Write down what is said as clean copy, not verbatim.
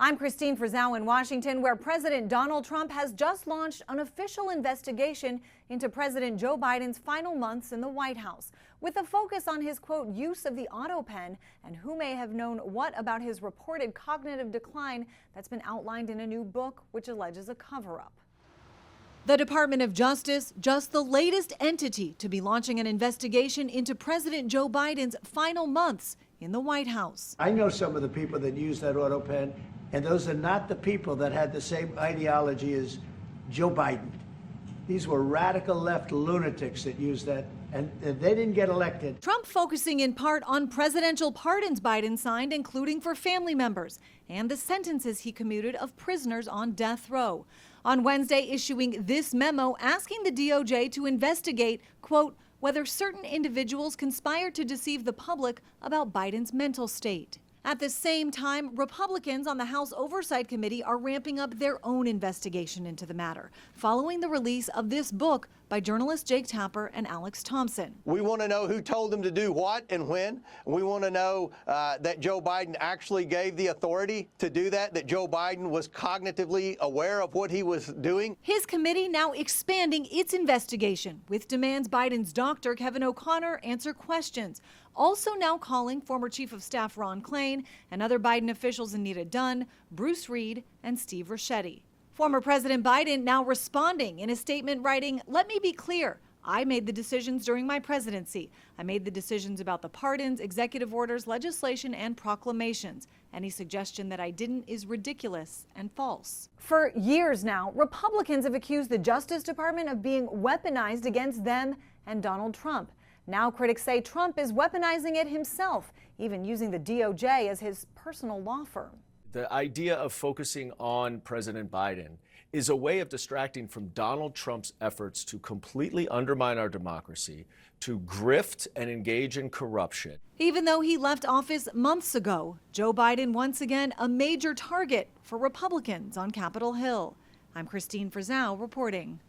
I'm Christine Frizzau in Washington, where President Donald Trump has just launched an official investigation into President Joe Biden's final months in the White House, with a focus on his, quote, use of the auto pen and who may have known what about his reported cognitive decline that's been outlined in a new book which alleges a cover-up. The Department of Justice, just the latest entity to be launching an investigation into President Joe Biden's final months in the White House. I know some of the people that use that auto pen, and those are not the people that had the same ideology as Joe Biden. These were radical left lunatics that used that, and they didn't get elected. Trump focusing in part on presidential pardons Biden signed, including for family members, and the sentences he commuted of prisoners on death row. On Wednesday, issuing this memo asking the DOJ to investigate, quote, whether certain individuals conspired to deceive the public about Biden's mental state. At the same time, Republicans on the House Oversight Committee are ramping up their own investigation into the matter, following the release of this book by journalists Jake Tapper and Alex Thompson. We want to know who told them to do what and when. We want to know that Joe Biden actually gave the authority to do that Joe Biden was cognitively aware of what he was doing. His committee now expanding its investigation, with demands Biden's doctor, Kevin O'Connor, answer questions. Also now calling former Chief of Staff Ron Klain and other Biden officials Anita Dunn, Bruce Reed, and Steve Ricchetti. Former President Biden now responding in a statement writing, "Let me be clear. I made the decisions during my presidency. I made the decisions about the pardons, executive orders, legislation, and proclamations. Any suggestion that I didn't is ridiculous and false." For years now, Republicans have accused the Justice Department of being weaponized against them and Donald Trump. Now critics say Trump is weaponizing it himself, even using the DOJ as his personal law firm. The idea of focusing on President Biden is a way of distracting from Donald Trump's efforts to completely undermine our democracy, to grift and engage in corruption. Even though he left office months ago, Joe Biden once again a major target for Republicans on Capitol Hill. I'm Christine Frizzau reporting.